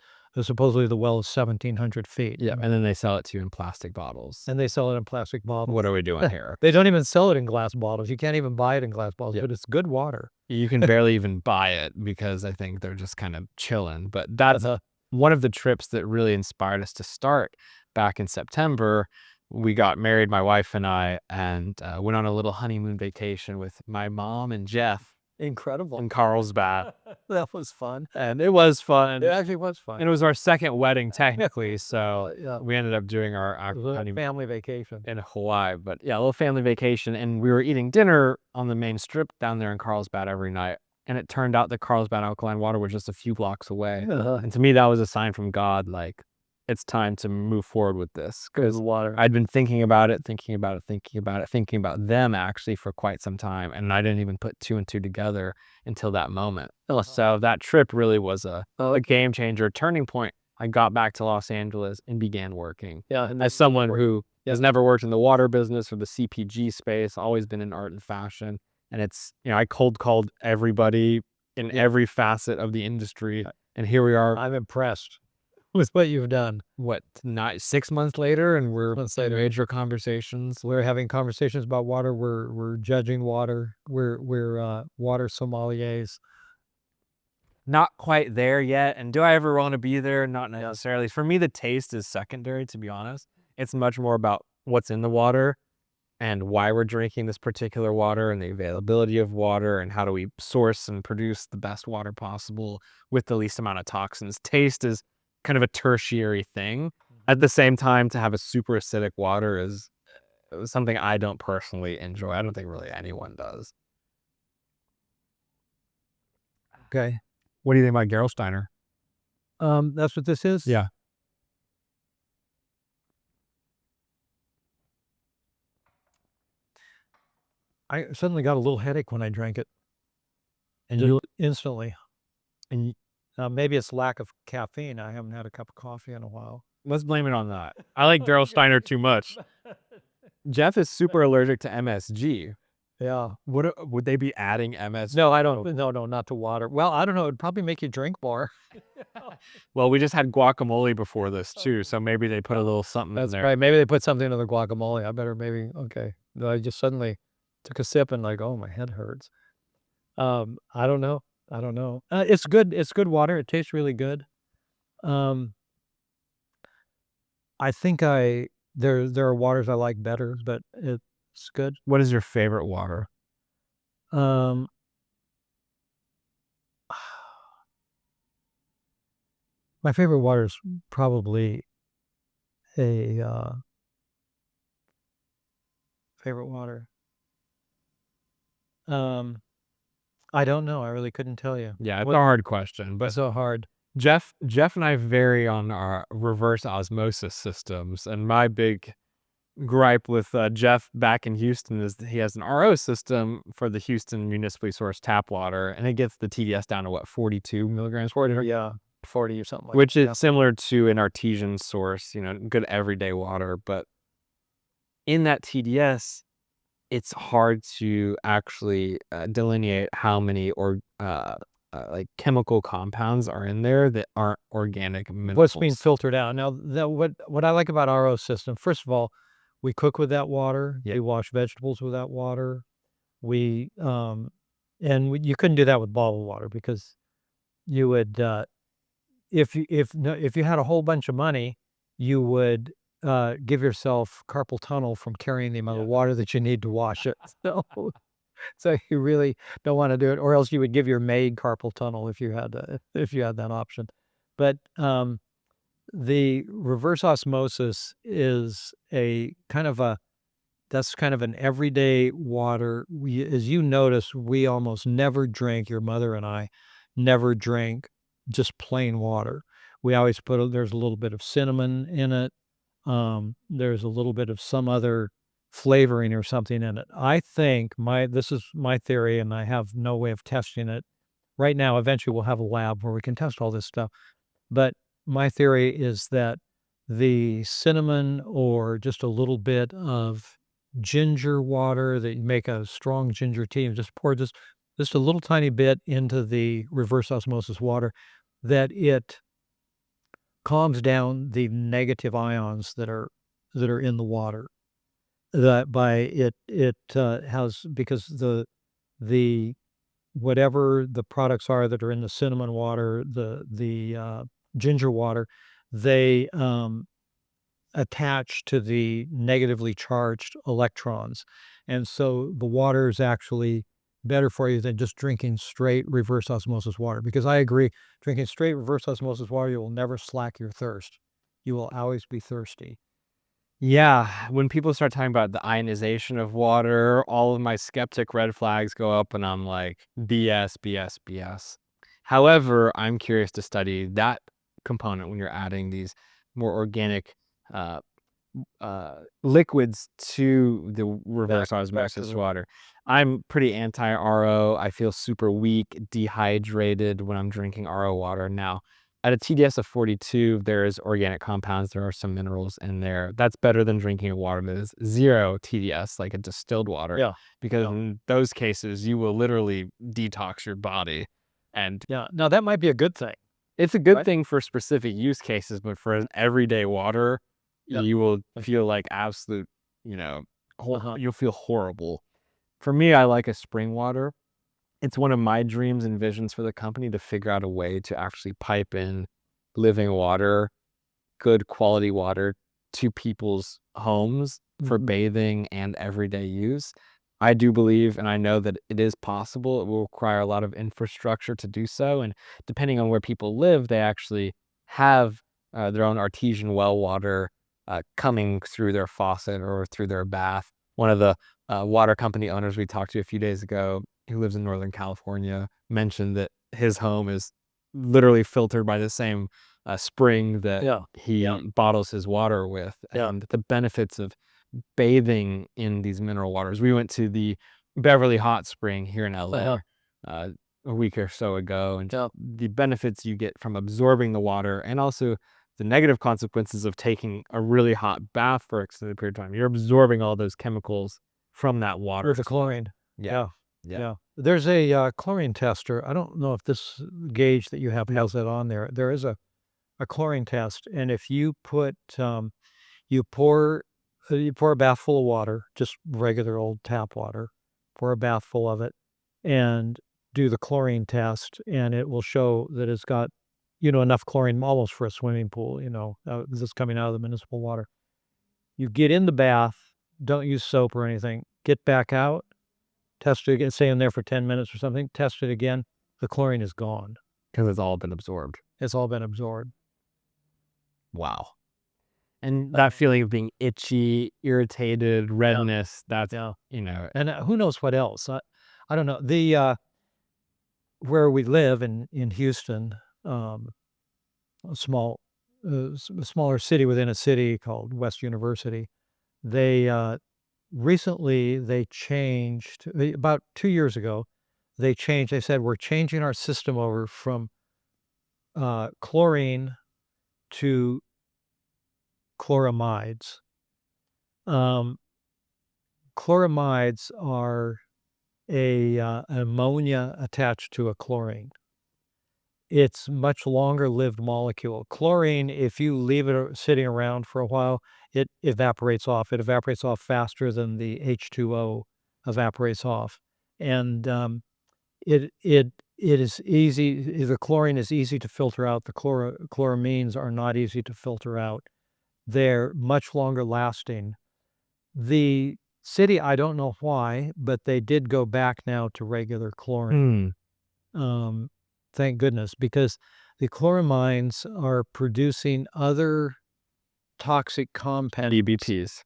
Supposedly the well is 1,700 feet. Yeah, and then they sell it to you in plastic bottles. And they sell it in plastic bottles. What are we doing here? They don't even sell it in glass bottles. You can't even buy it in glass bottles, Yeah. but it's good water. You can barely even buy it because I think they're just kind of chilling. But that's Uh-huh. one of the trips that really inspired us to start back in September. We got married, my wife and I, and went on a little honeymoon vacation with my mom and Jeff Incredible. in Carlsbad. That was fun. And it was fun. It actually was fun. And it was our second wedding, technically. So Yeah. we ended up doing our It was a honeymoon family vacation. in Hawaii. But yeah, a little family vacation. And we were eating dinner on the main strip down there in Carlsbad every night. And it turned out that Carlsbad alkaline water was just a few blocks away. Uh-huh. And to me, that was a sign from God, like, it's time to move forward with this. Because water. I'd been thinking about it, thinking about them actually for quite some time. And I didn't even put two and two together until that moment. So that trip really was a game changer, turning point. I got back to Los Angeles and began working. Yeah. And As someone who Yeah. has never worked in the water business or the CPG space, always been in art and fashion. And it's, I cold called everybody in every facet of the industry. And here we are. I'm impressed with what you've done. What, 6 months later, and we're Months in later. major conversations. We're having conversations about water. We're judging water. We're water sommeliers. Not quite there yet. And do I ever want to be there? Not necessarily. For me, the taste is secondary, to be honest. It's much more about what's in the water and why we're drinking this particular water and the availability of water and how do we source and produce the best water possible with the least amount of toxins. Taste is kind of a tertiary thing. At the same time, to have a super acidic water is something I don't personally enjoy. I don't think really anyone does. Okay. What do you think about Gerolsteiner? That's what this is? Yeah. I suddenly got a little headache when I drank it. And Just instantly. and Maybe it's lack of caffeine. I haven't had a cup of coffee in a while. let's blame it on that. I like Gerolsteiner too much. Jeff is super allergic to MSG. Yeah. Would they be adding MSG? No, I don't. No, not to water. Well, I don't know. It'd probably make you drink more. Well, we just had guacamole before this too, so maybe they put a little something in That's there. right. Maybe they put something in the guacamole. I better okay. No, I just suddenly took a sip and like, oh, my head hurts. I don't know. It's good. It's good water. It tastes really good. I think there are waters I like better, but it's good. What is your favorite water? Um, my favorite water is probably a favorite water. I don't know. I really couldn't tell you. Yeah, it's a hard question, but It's so hard. Jeff and I vary on our reverse osmosis systems, and my big gripe with Jeff back in Houston is that he has an RO system for the Houston municipally sourced tap water, and it gets the TDS down to what, 42 milligrams per liter? Yeah, 40 or something like Which that. is similar to an artesian source, good everyday water. But in that TDS, it's hard to actually delineate how many like chemical compounds are in there that aren't organic minerals. What's being filtered out. Now, what I like about RO system, first of all, we cook with that water. Yeah. We wash vegetables with that water. You couldn't do that with bottled water because you would, if you had a whole bunch of money, you would give yourself carpal tunnel from carrying the amount of water that you need to wash it. So you really don't want to do it, or else you would give your maid carpal tunnel if you had that option. But the reverse osmosis is that's kind of an everyday water. As you notice, we almost never drink. Your mother and I never drink just plain water. We always there's a little bit of cinnamon in it. There's a little bit of some other flavoring or something in it. I think this is my theory, and I have no way of testing it right now. Eventually, we'll have a lab where we can test all this stuff. But my theory is that the cinnamon or just a little bit of ginger water, that you make a strong ginger tea and just pour just a little tiny bit into the reverse osmosis water, that it calms down the negative ions that are in the water. That by it has because the whatever the products are that are in the cinnamon water, the ginger water, they attach to the negatively charged electrons. And so the water is actually better for you than just drinking straight reverse osmosis water. Because I agree, drinking straight reverse osmosis water, you will never slack your thirst. You will always be thirsty. Yeah, when people start talking about the ionization of water, all of my skeptic red flags go up and I'm like, BS, BS, BS. However, I'm curious to study that component when you're adding these more organic uh, liquids to the reverse Back to osmosis the water. I'm pretty anti RO. I feel super weak, dehydrated when I'm drinking RO water. Now, at a TDS of 42, there is organic compounds. There are some minerals in there. That's better than drinking a water that is zero TDS, like a distilled water, yeah. because Yeah. in those cases, you will literally detox your body. And Yeah. Now that might be a good thing, it's a good right? thing for specific use cases, but for an everyday water, Yeah. you will Okay. feel like absolute, you know, Uh-huh. you'll feel horrible. For me, I like a spring water. It's one of my dreams and visions for the company to figure out a way to actually pipe in living water, good quality water to people's homes for Mhm. bathing and everyday use. I do believe, and I know that it is possible. It will require a lot of infrastructure to do so. And depending on where people live, they actually have their own artesian well water coming through their faucet or through their bath. One of the water company owners we talked to a few days ago, who lives in Northern California, mentioned that his home is literally filtered by the same spring that Yeah. Yeah. he bottles his water with, Yeah. and the benefits of bathing in these mineral waters. We went to the Beverly Hot Spring here in Uh-huh. LA a week or so ago, and Yeah. the benefits you get from absorbing the water, and also the negative consequences of taking a really hot bath for an extended period of time. You're absorbing all those chemicals from that water With the as well. chlorine. Yeah, Yeah. yeah. Yeah. There's a chlorine tester. I don't know if this gauge that you have has it on there. There is a chlorine test, and if you put you pour a bath full of water, just regular old tap water, pour a bath full of it, and do the chlorine test, and it will show that it's got, enough chlorine almost for a swimming pool, this is coming out of the municipal water. You get in the bath, don't use soap or anything, get back out, test it again, stay in there for 10 minutes or something, test it again, the chlorine is gone. Because it's all been absorbed. It's all been absorbed. Wow. And I that mean, feeling of being itchy, irritated, yeah, redness, that's, yeah, you know, and, who knows what else? I don't know. Where we live in Houston, um, a a smaller city within a city called West University, they, recently they changed about 2 years ago, they said, "We're changing our system over from, chlorine to chloramides." Um, Chloramides are ammonia attached to a chlorine. It's much longer lived molecule. Chlorine, if you leave it sitting around for a while, it evaporates off. It evaporates off faster than the H2O evaporates off. And it is easy. The chlorine is easy to filter out. The chloramines are not easy to filter out. They're much longer lasting. The city, I don't know why, but they did go back now to regular chlorine. hmm, Um, thank goodness, because the chloramines are producing other toxic compounds. DBPs.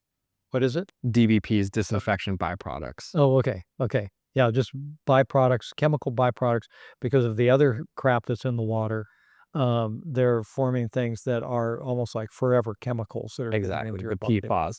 What is it? DBPs, Uh, disinfection byproducts. oh, okay, okay. Yeah, just byproducts, chemical byproducts because of the other crap that's in the water. They're forming things that are almost like forever chemicals that are getting into Exactly, your the body. PFAS.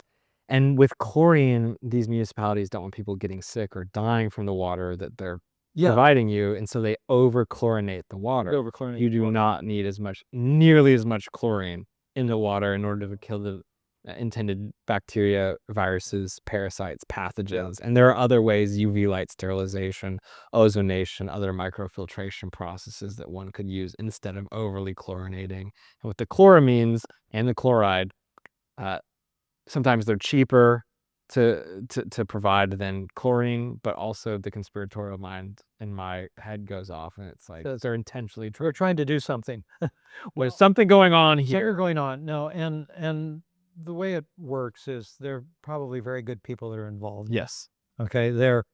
And with chlorine, these municipalities don't want people getting sick or dying from the water that they're Yeah, providing you, and so they over chlorinate the water. over chlorinate You do water. not need nearly as much chlorine in the water in order to kill the intended bacteria, viruses, parasites, Yeah. pathogens. And there are other ways, UV light sterilization, ozonation, other microfiltration processes that one could use instead of overly chlorinating. And with the chloramines and the chloride, uh, sometimes they're cheaper to provide than chlorine, but also the conspiratorial mind in my head goes off, and it's like Says they're intentionally we're trying to do something. there's Well, something going on something here. going on. No, and the way it works is they're probably very good people that are involved. Yes. Okay, they're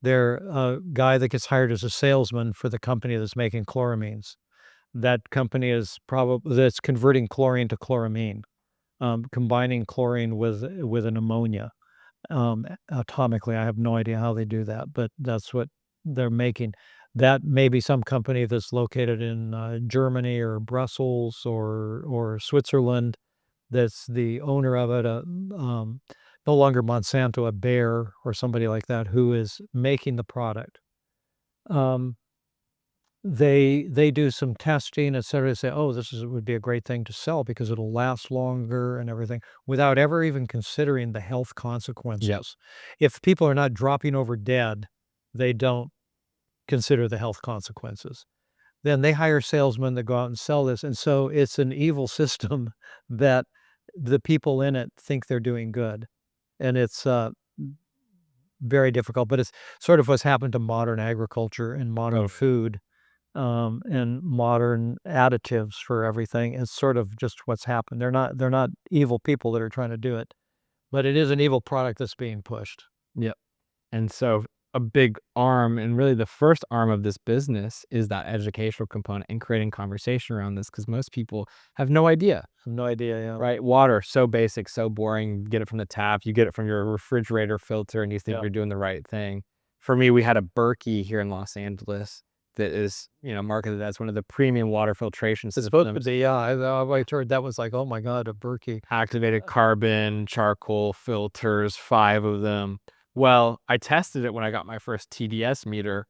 a guy that gets hired as a salesman for the company that's making chloramines. That company is probably that's converting chlorine to chloramine, combining chlorine with an ammonia, atomically. I have no idea how they do that, but that's what they're making. That may be some company that's located in Germany or Brussels or Switzerland. That's the owner of it. No longer Monsanto, a Bayer or somebody like that who is making the product. Um, they do some testing, et cetera, to say, "Oh, this is would be a great thing to sell because it'll last longer and everything," without ever even considering the health Yep. consequences. If people are not dropping over dead, they don't consider the health consequences. Then they hire salesmen that go out and sell this, and so it's an evil system that the people in it think they're doing good, and it's, very difficult, but it's sort of what's happened to modern agriculture and modern Totally. food, and modern additives for everything. It's sort of just what's happened. They're not evil people that are trying to do it, but it is an evil product that's being pushed. Yep. And so a big arm and really the first arm of this business is that educational component and creating conversation around this because most people have no idea, No idea, yeah. right? Water, so basic, so boring. Get it from the tap, you get it from your refrigerator filter, and you think Yeah. you're doing the right thing. For me, we had a Berkey here in Los Angeles that is, marketed as one of the premium water filtration It's supposed to systems. be, yeah. I heard that was like, "Oh my god, a Berkey." Activated carbon, charcoal filters, 5 of them. Well, I tested it when I got my first TDS meter.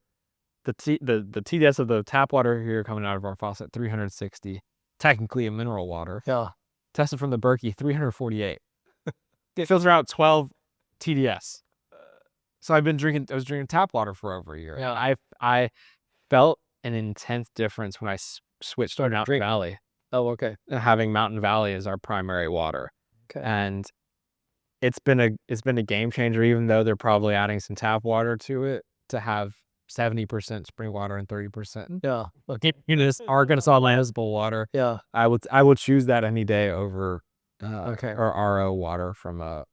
The TDS of the tap water here coming out of our faucet, 360, technically a mineral water. Yeah. Tested from the Berkey, 348. It filter out 12 TDS. So I was drinking tap water for over a year. Yeah. I felt an intense difference when I switched to Started Mountain drinking. Valley, Oh, okay. having Mountain Valley as our primary water. Okay. And it's been a game changer, even though they're probably adding some tap water to it to have 70% spring water and 30% Yeah. Okay. Arkansas municipal water. Yeah. I would choose that any day over Okay. or RO water from a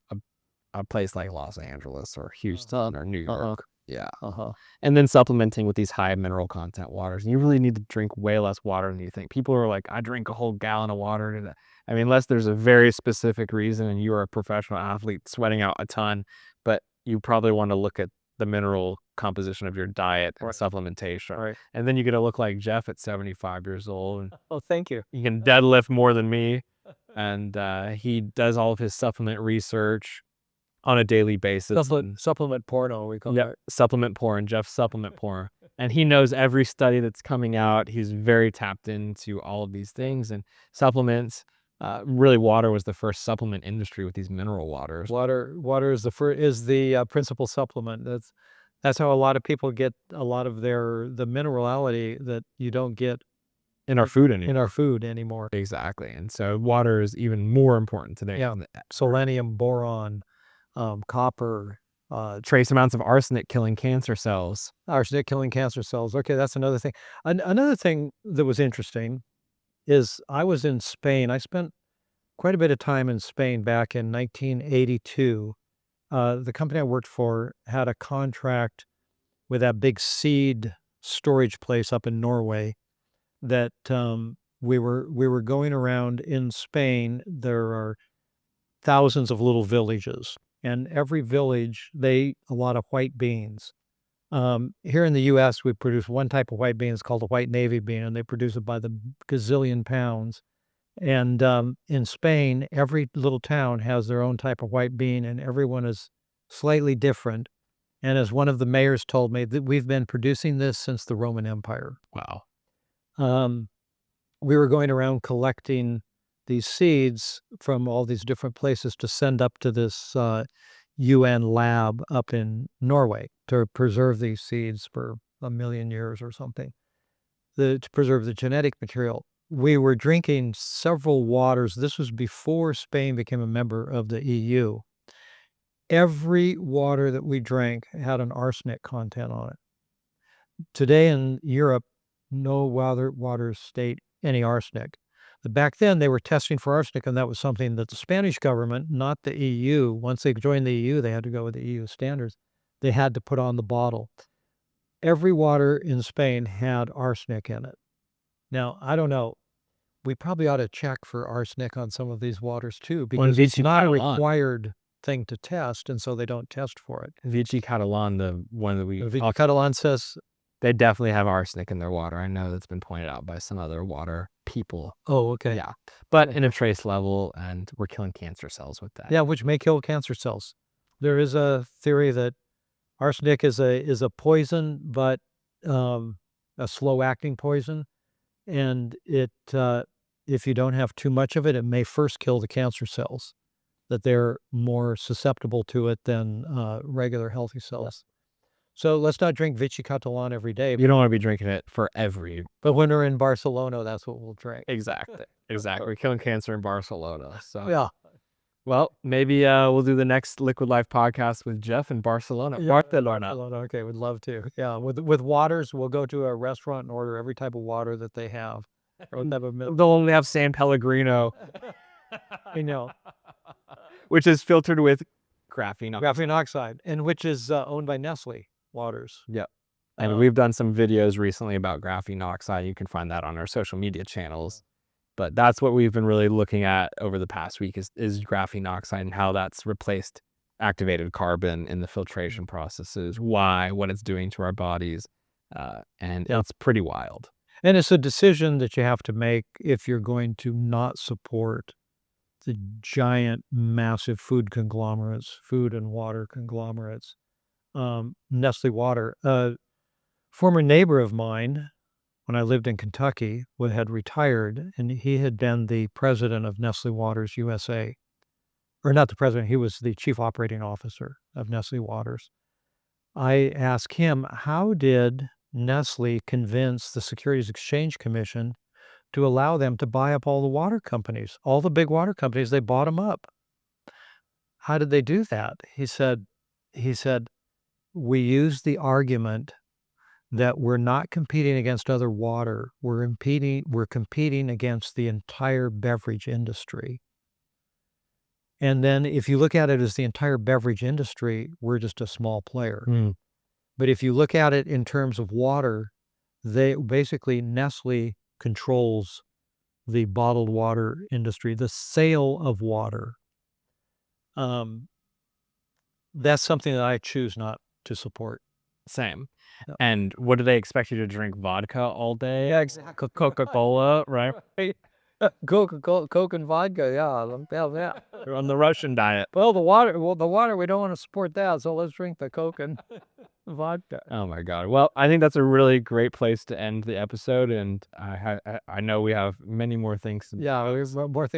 place like Los Angeles or Houston or New Uh-huh. York. Yeah. Uh-huh. And then supplementing with these high mineral content waters. And you really need to drink way less water than you think. People are like, I drink a whole gallon of water today. I mean, unless there's a very specific reason and you are a professional athlete sweating out a ton, but you probably want to look at the mineral composition of your diet and Right. supplementation. Right. And then you get to look like Jeff at 75 years old. And Oh, thank you. he can deadlift more than me. And he does all of his supplement research on a daily basis. Supplement porno, we call Yep, it. supplement porn, Jeff supplement porn, and he knows every study that's coming out. He's very tapped into all of these things and supplements. Really, water was the first supplement industry with these mineral waters Water is the principal supplement. That's how a lot of people get a lot of the minerality that you don't get in our food in our anymore. food anymore. Exactly, and so water is even more important today. Yeah. Selenium, boron, copper, Trace amounts of arsenic killing cancer cells. arsenic killing cancer cells. Okay, that's another thing. Another thing that was interesting is I was in Spain. I spent quite a bit of time in Spain back in 1982. The company I worked for had a contract with that big seed storage place up in Norway that we were going around in Spain. There are thousands of little villages, and every village they eat a lot of white beans. Here in the U.S., we produce one type of white bean. It's called a white navy bean, and they produce it by the gazillion pounds. And in Spain, every little town has their own type of white bean, and everyone is slightly different. And as one of the mayors told me, that we've been producing this since the Roman Empire. Wow. Um, we were going around collecting these seeds from all these different places to send up to this UN lab up in Norway to preserve these seeds for 1,000,000 years or something, to preserve the genetic material. We were drinking several waters. This was before Spain became a member of the EU. Every water that we drank had an arsenic content on it. Today in Europe, no waters state any arsenic. But back then, they were testing for arsenic, and that was something that the Spanish government, not the EU, once they joined the EU, they had to go with the EU standards. They had to put on the bottle. Every water in Spain had arsenic in it. Now, I don't know. We probably ought to check for arsenic on some of these waters too, because it's not a required thing to test, and so they don't test for it. Vichy Catalan, the one that we Vichy Catalan says they definitely have arsenic in their water. I know that's been pointed out by some other water people. Oh, okay. Yeah, but in a trace level, and we're killing cancer cells with that. Yeah, which may kill cancer cells. There is a theory that arsenic is a poison, but a slow-acting poison, and it if you don't have too much of it, it may first kill the cancer cells, that they're more susceptible to it than regular healthy cells. So let's not drink Vichy Catalan every day. You don't want to be drinking it for every. But when we're in Barcelona, that's what we'll drink. Exactly. We're killing cancer in Barcelona. So Yeah. well, maybe we'll do the next Liquid Life podcast with Jeff in Barcelona. Barcelona. Okay, would love to. Yeah, with waters, we'll go to a restaurant and order every type of water that they have. They'll only have San Pellegrino. You know, which is filtered with graphene oxide, and which is owned by Nestle Waters. Yep. And we've done some videos recently about graphene oxide. You can find that on our social media channels. But that's what we've been really looking at over the past week is graphene oxide and how that's replaced activated carbon in the filtration processes, what it's doing to our bodies. And it's pretty wild. And it's a decision that you have to make if you're going to not support the giant, massive food conglomerates, food and water conglomerates. Nestle Water. Former neighbor of mine, when I lived in Kentucky, had retired, and he had been the president of Nestle Waters USA. Or not the president, he was the chief operating officer of Nestle Waters. I asked him, how did Nestle convince the Securities Exchange Commission to allow them to buy up all the water companies? All the big water companies, they bought them up. How did they do that? He said, we used the argument that we're not competing against other water. We're competing against the entire beverage industry. And then if you look at it as the entire beverage industry, we're just a small player. But if you look at it in terms of water, Nestle controls the bottled water industry, the sale of water. That's something that I choose not to support. Same. Yep. And what do they expect you to drink vodka all day? Yeah, exactly. Coca-Cola, right? Coke and vodka, yeah. You're on the Russian diet. Well, the water, we don't want to support that, so let's drink the Coke and vodka. Oh my God. Well, I think that's a really great place to end the episode, and I know we have many more things. There's more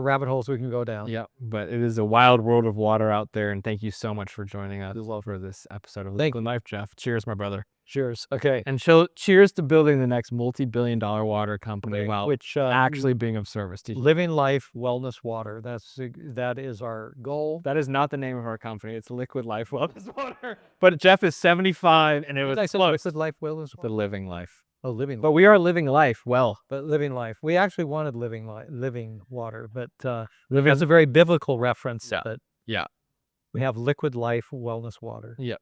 rabbit holes we can go down. Yeah, but it is a wild world of water out there, and thank you so much for joining us for this episode of Liquid Life, Jeff. Cheers, my brother. Cheers. Okay. And cheers to building the next multi-billion-dollar water company, which actually being of service to you. Living Life Wellness Water. That is our goal. That is not the name of our company. It's Liquid Life Wellness Water. But Jeff is 75, and it was close. What's Life Wellness Water? The Living Life. Oh, living. But we are living life well. But living life. We actually wanted living water, but that's a very biblical reference. Yeah. We have Liquid Life Wellness Water. Yeah.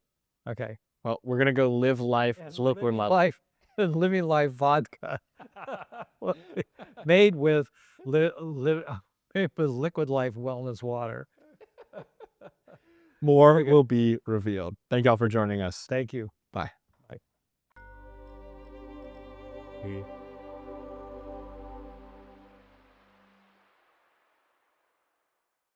Okay. Well, we're gonna go live life. Liquid Life. Living Life vodka. made with Liquid Life Wellness Water. More will be revealed. Thank y'all for joining us. Thank you. Bye.